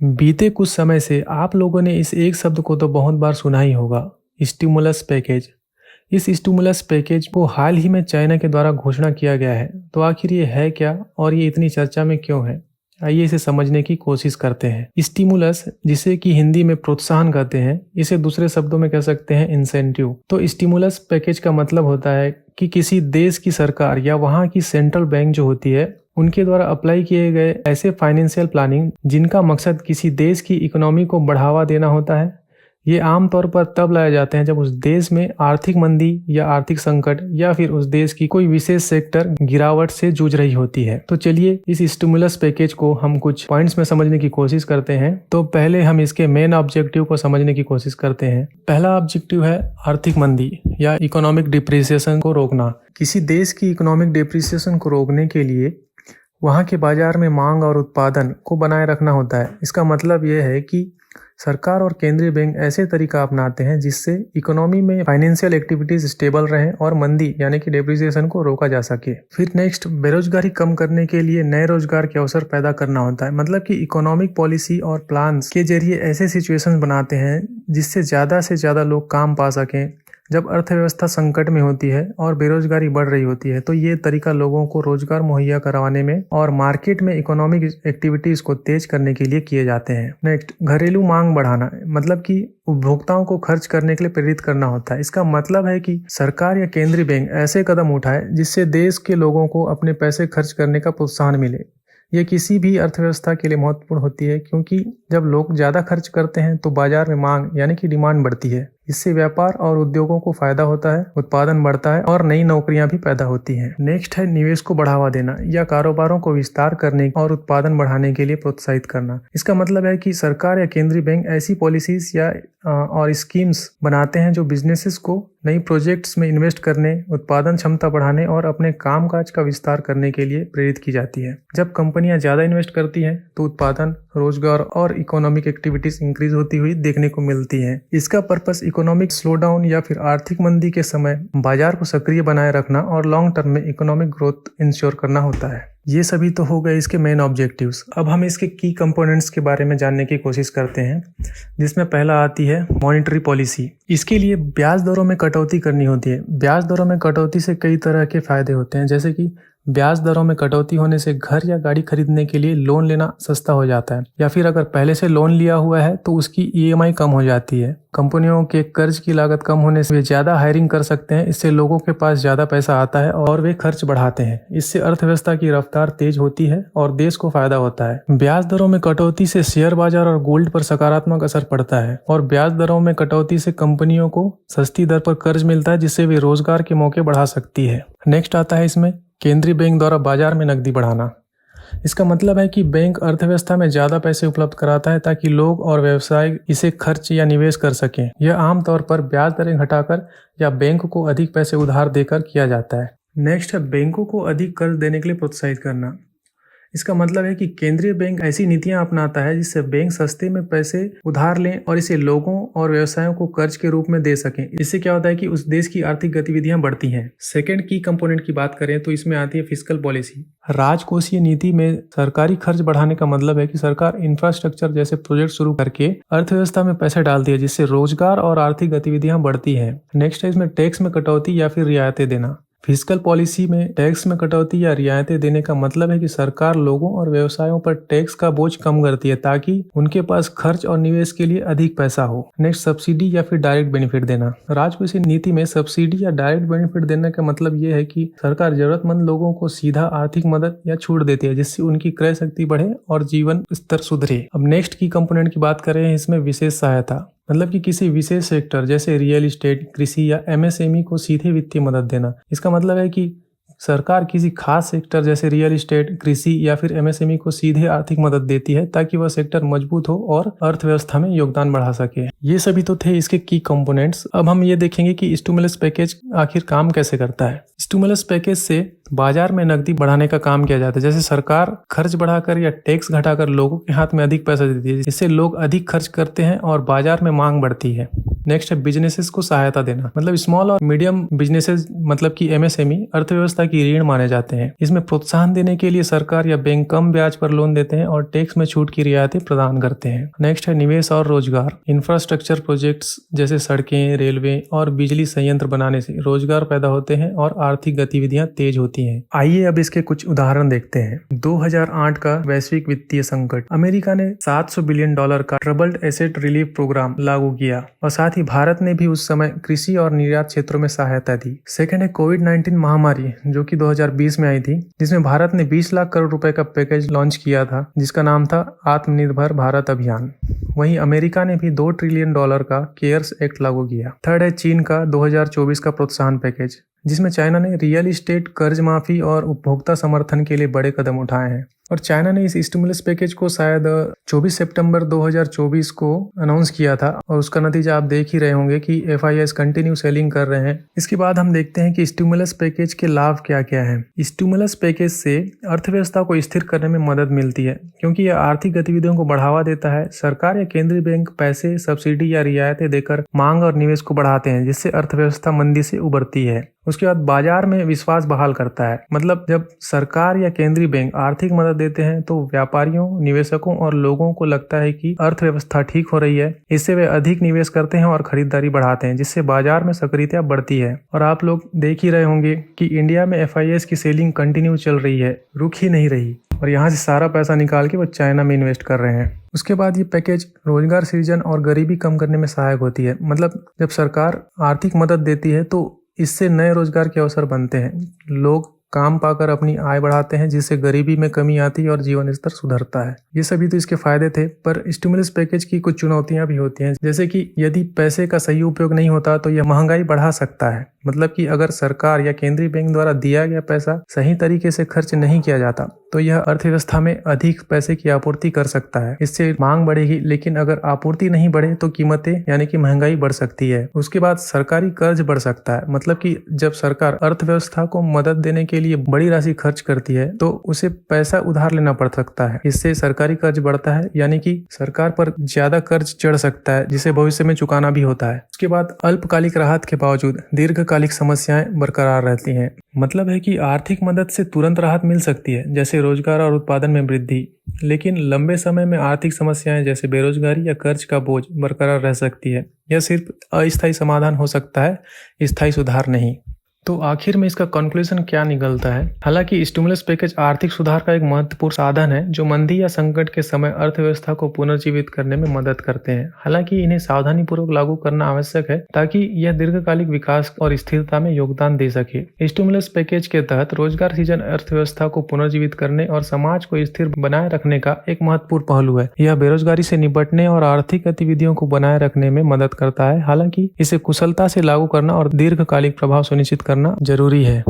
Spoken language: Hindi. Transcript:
बीते कुछ समय से आप लोगों ने इस एक शब्द को तो बहुत बार सुना ही होगा, स्टिमुलस पैकेज। इस स्टिमुलस पैकेज को हाल ही में चाइना के द्वारा घोषणा किया गया है। तो आखिर ये है क्या और ये इतनी चर्चा में क्यों है? आइए इसे समझने की कोशिश करते हैं। स्टिमुलस, जिसे कि हिंदी में प्रोत्साहन कहते हैं, इसे दूसरे शब्दों में कह सकते हैं इंसेंटिव। तो स्टिमुलस पैकेज का मतलब होता है कि किसी देश की सरकार या वहाँ की सेंट्रल बैंक जो होती है, उनके द्वारा अप्लाई किए गए ऐसे फाइनेंशियल प्लानिंग जिनका मकसद किसी देश की इकोनॉमी को बढ़ावा देना होता है। ये आमतौर पर तब लाए जाते हैं जब उस देश में आर्थिक मंदी या आर्थिक संकट या फिर उस देश की कोई विशेष सेक्टर गिरावट से जूझ रही होती है। तो चलिए इस स्टिमुलस पैकेज को हम कुछ पॉइंट्स में समझने की कोशिश करते हैं। तो पहले हम इसके मेन ऑब्जेक्टिव को समझने की कोशिश करते हैं। पहला ऑब्जेक्टिव है आर्थिक मंदी या इकोनॉमिक डिप्रिसिएशन को रोकना। किसी देश की इकोनॉमिक डिप्रिसिएशन को रोकने के लिए वहाँ के बाजार में मांग और उत्पादन को बनाए रखना होता है। इसका मतलब यह है कि सरकार और केंद्रीय बैंक ऐसे तरीका अपनाते हैं जिससे इकोनॉमी में फाइनेंशियल एक्टिविटीज स्टेबल रहें और मंदी यानी कि डेप्रिसिएशन को रोका जा सके। फिर नेक्स्ट, बेरोजगारी कम करने के लिए नए रोजगार के अवसर पैदा करना होता है। मतलब कि इकोनॉमिक पॉलिसी और प्लान्स के जरिए ऐसे सिचुएशंस बनाते हैं जिससे ज़्यादा से ज़्यादा लोग काम पा सकें। जब अर्थव्यवस्था संकट में होती है और बेरोजगारी बढ़ रही होती है तो ये तरीका लोगों को रोजगार मुहैया करवाने में और मार्केट में इकोनॉमिक एक्टिविटीज को तेज करने के लिए किए जाते हैं। नेक्स्ट, घरेलू मांग बढ़ाना, मतलब कि उपभोक्ताओं को खर्च करने के लिए प्रेरित करना होता है। इसका मतलब है कि सरकार या केंद्रीय बैंक ऐसे कदम उठाए जिससे देश के लोगों को अपने पैसे खर्च करने का प्रोत्साहन मिले। ये किसी भी अर्थव्यवस्था के लिए महत्वपूर्ण होती है क्योंकि जब लोग ज़्यादा खर्च करते हैं तो बाजार में मांग यानी कि डिमांड बढ़ती है। इससे व्यापार और उद्योगों को फायदा होता है, उत्पादन बढ़ता है और नई नौकरियां भी पैदा होती हैं। नेक्स्ट है निवेश को बढ़ावा देना या कारोबारों को विस्तार करने और उत्पादन बढ़ाने के लिए प्रोत्साहित करना। इसका मतलब है कि सरकार या केंद्रीय बैंक ऐसी पॉलिसीज या और स्कीम्स बनाते हैं जो बिजनेसेस को नई प्रोजेक्ट्स में इन्वेस्ट करने, उत्पादन क्षमता बढ़ाने और अपने कामकाज का विस्तार करने के लिए प्रेरित की जाती है। जब कंपनियां ज्यादा इन्वेस्ट करती हैं तो उत्पादन, रोजगार और इकोनॉमिक एक्टिविटीज इंक्रीज होती हुई देखने को मिलती है। इसका पर्पस इकोनॉमिक स्लोडाउन या फिर आर्थिक मंदी के समय बाजार को सक्रिय बनाए रखना और लॉन्ग टर्म में इकोनॉमिक ग्रोथ इंश्योर करना होता है। ये सभी तो हो गए इसके मेन ऑब्जेक्टिव्स। अब हम इसके की कंपोनेंट्स के बारे में जानने की कोशिश करते हैं, जिसमें पहला आती है मॉनेटरी पॉलिसी। इसके लिए ब्याज दरों में कटौती करनी होती है। ब्याज दरों में कटौती से कई तरह के फायदे होते हैं, जैसे कि ब्याज दरों में कटौती होने से घर या गाड़ी खरीदने के लिए लोन लेना सस्ता हो जाता है, या फिर अगर पहले से लोन लिया हुआ है तो उसकी ईएमआई कम हो जाती है। कंपनियों के कर्ज की लागत कम होने से वे ज्यादा हायरिंग कर सकते हैं। इससे लोगों के पास ज्यादा पैसा आता है और वे खर्च बढ़ाते हैं। इससे अर्थव्यवस्था की रफ्तार तेज होती है और देश को फायदा होता है। ब्याज दरों में कटौती से शेयर बाजार और गोल्ड पर सकारात्मक असर पड़ता है और ब्याज दरों में कटौती से कंपनियों को सस्ती दर पर कर्ज मिलता है, जिससे वे रोजगार के मौके बढ़ा सकती है। नेक्स्ट आता है इसमें केंद्रीय बैंक द्वारा बाजार में नकदी बढ़ाना। इसका मतलब है कि बैंक अर्थव्यवस्था में ज्यादा पैसे उपलब्ध कराता है ताकि लोग और व्यवसाय इसे खर्च या निवेश कर सकें। यह आमतौर पर ब्याज दरें घटाकर या बैंक को अधिक पैसे उधार देकर किया जाता है। नेक्स्ट है बैंकों को अधिक कर्ज देने के लिए प्रोत्साहित करना। इसका मतलब है कि केंद्रीय बैंक ऐसी नीतियां अपनाता है जिससे बैंक सस्ते में पैसे उधार लें और इसे लोगों और व्यवसायों को कर्ज के रूप में दे सकें। इससे क्या होता है कि उस देश की आर्थिक गतिविधियां बढ़ती हैं। सेकंड की कंपोनेंट की बात करें तो इसमें आती है फिस्कल पॉलिसी। राजकोषीय नीति में सरकारी खर्च बढ़ाने का मतलब है कि सरकार इंफ्रास्ट्रक्चर जैसे प्रोजेक्ट शुरू करके अर्थव्यवस्था में पैसे डालती है, जिससे रोजगार और आर्थिक गतिविधियां बढ़ती है। नेक्स्ट है इसमें टैक्स में कटौती या फिर रियायतें देना। फिस्कल पॉलिसी में टैक्स में कटौती या रियायतें देने का मतलब है कि सरकार लोगों और व्यवसायों पर टैक्स का बोझ कम करती है ताकि उनके पास खर्च और निवेश के लिए अधिक पैसा हो। नेक्स्ट, सब्सिडी या फिर डायरेक्ट बेनिफिट देना। राजकोषीय नीति में सब्सिडी या डायरेक्ट बेनिफिट देने का मतलब ये है कि सरकार जरूरतमंद लोगों को सीधा आर्थिक मदद या छूट देती है, जिससे उनकी क्रय शक्ति बढ़े और जीवन स्तर सुधरे। अब नेक्स्ट की कंपोनेंट की बात करें, इसमें विशेष सहायता, मतलब कि किसी विशेष सेक्टर जैसे रियल एस्टेट, कृषि या एमएसएमई को सीधे वित्तीय मदद देना। इसका मतलब है कि सरकार किसी खास सेक्टर जैसे रियल एस्टेट, कृषि या फिर एमएसएमई को सीधे आर्थिक मदद देती है ताकि वह सेक्टर मजबूत हो और अर्थव्यवस्था में योगदान बढ़ा सके। ये सभी तो थे इसके की कंपोनेंट्स। अब हम ये देखेंगे कि स्टिमुलस पैकेज आखिर काम कैसे करता है। स्टिमुलस पैकेज से बाजार में नकदी बढ़ाने का काम किया जाता है। जैसे सरकार खर्च बढ़ाकर या टैक्स घटाकर लोगों के हाथ में अधिक पैसा देती है, जिससे लोग अधिक खर्च करते हैं और बाजार में मांग बढ़ती है। नेक्स्ट है बिजनेसेस को सहायता देना, मतलब स्मॉल और मीडियम बिजनेसेस मतलब कि एमएसएमई अर्थव्यवस्था की रीढ़ माने जाते हैं। इसमें प्रोत्साहन देने के लिए सरकार या बैंक कम ब्याज पर लोन देते हैं और टैक्स में छूट की रियायतें प्रदान करते हैं। नेक्स्ट है निवेश और रोजगार। इंफ्रास्ट्रक्चर प्रोजेक्ट्स जैसे सड़कें, रेलवे और बिजली संयंत्र बनाने से रोजगार पैदा होते हैं और आर्थिक गतिविधियां तेज होती हैं। आइए अब इसके कुछ उदाहरण देखते हैं। 2008 का वैश्विक वित्तीय संकट, अमेरिका ने $700 बिलियन का ट्रबल्ड एसेट रिलीफ प्रोग्राम लागू किया और साथ ही भारत ने भी उस समय कृषि और निर्यात क्षेत्रों में सहायता दी। सेकंड है कोविड-19 महामारी, जो कि 2020 में आई थी, जिसमें भारत ने 20 लाख करोड़ रुपए का पैकेज लॉन्च किया था जिसका नाम था आत्मनिर्भर भारत अभियान। वहीं अमेरिका ने भी $2 ट्रिलियन का केयर्स एक्ट लागू किया। थर्ड है चीन का 2024 का प्रोत्साहन पैकेज, जिसमें चाइना ने रियल एस्टेट, कर्ज माफी और उपभोक्ता समर्थन के लिए बड़े कदम उठाए हैं। और चाइना ने इस स्टिमुलस पैकेज को शायद 24 सितंबर 2024 को अनाउंस किया था और उसका नतीजा आप देख ही रहे होंगे कि FIS कंटिन्यू सेलिंग कर रहे हैं। इसके बाद हम देखते हैं कि स्टिमुलस पैकेज के लाभ क्या क्या हैं। स्टिमुलस पैकेज से अर्थव्यवस्था को स्थिर करने में मदद मिलती है क्योंकि यह आर्थिक गतिविधियों को बढ़ावा देता है। सरकार या केंद्रीय बैंक पैसे, सब्सिडी या रियायतें देकर मांग और निवेश को बढ़ाते हैं, जिससे अर्थव्यवस्था मंदी से उबरती है। उसके बाद बाजार में विश्वास बहाल करता है, मतलब जब सरकार या केंद्रीय बैंक आर्थिक मदद देते हैं तो व्यापारियों, निवेशकों और लोगों को लगता है कि अर्थव्यवस्था ठीक हो रही है। इससे वे अधिक निवेश करते हैं और खरीदारी बढ़ाते हैं, जिससे बाजार में सक्रियता बढ़ती है। और आप लोग देख ही रहे होंगे कि इंडिया में FIS की सेलिंग कंटिन्यू चल रही है, रुक ही नहीं रही और यहाँ से सारा पैसा निकाल के वो चाइना में इन्वेस्ट कर रहे हैं। उसके बाद ये पैकेज रोजगार सृजन और गरीबी कम करने में सहायक होती है, मतलब जब सरकार आर्थिक मदद देती है तो इससे नए रोजगार के अवसर बनते हैं। लोग काम पाकर अपनी आय बढ़ाते हैं, जिससे गरीबी में कमी आती है और जीवन स्तर सुधरता है। ये सभी तो इसके फायदे थे, पर स्टिमुलस पैकेज की कुछ चुनौतियां भी होती हैं, जैसे कि यदि पैसे का सही उपयोग नहीं होता तो यह महंगाई बढ़ा सकता है। मतलब कि अगर सरकार या केंद्रीय बैंक द्वारा दिया गया पैसा सही तरीके से खर्च नहीं किया जाता तो यह अर्थव्यवस्था में अधिक पैसे की आपूर्ति कर सकता है। इससे मांग बढ़ेगी, लेकिन अगर आपूर्ति नहीं बढ़े तो कीमतें यानी कि महंगाई बढ़ सकती है। उसके बाद सरकारी कर्ज बढ़ सकता है, मतलब कि जब सरकार अर्थव्यवस्था को मदद देने के लिए बड़ी राशि खर्च करती है तो उसे पैसा उधार लेना पड़ सकता है। इससे सरकारी कर्ज बढ़ता है, यानी कि सरकार पर ज्यादा कर्ज चढ़ सकता है, जिसे भविष्य में चुकाना भी होता है। उसके बाद अल्पकालिक राहत के बावजूद दीर्घकालिक समस्याएं बरकरार रहती हैं। मतलब है कि आर्थिक मदद से तुरंत राहत मिल सकती है, जैसे रोजगार और उत्पादन में वृद्धि, लेकिन लंबे समय में आर्थिक समस्याएं जैसे बेरोजगारी या कर्ज का बोझ बरकरार रह सकती है। यह सिर्फ अस्थायी समाधान हो सकता है, स्थायी सुधार नहीं। तो आखिर में इसका कंक्लूजन क्या निकलता है? हालांकि स्टिमुलस पैकेज आर्थिक सुधार का एक महत्वपूर्ण साधन है जो मंदी या संकट के समय अर्थव्यवस्था को पुनर्जीवित करने में मदद करते हैं। हालांकि इन्हें सावधानी पूर्वक लागू करना आवश्यक है ताकि यह दीर्घकालिक विकास और स्थिरता में योगदान दे सके। स्टिमुलस पैकेज के तहत रोजगार सृजन अर्थव्यवस्था को पुनर्जीवित करने और समाज को स्थिर बनाए रखने का एक महत्वपूर्ण पहलू है। यह बेरोजगारी से निपटने और आर्थिक गतिविधियों को बनाए रखने में मदद करता है। हालांकि इसे कुशलता से लागू करना और दीर्घकालिक प्रभाव सुनिश्चित करना जरूरी है।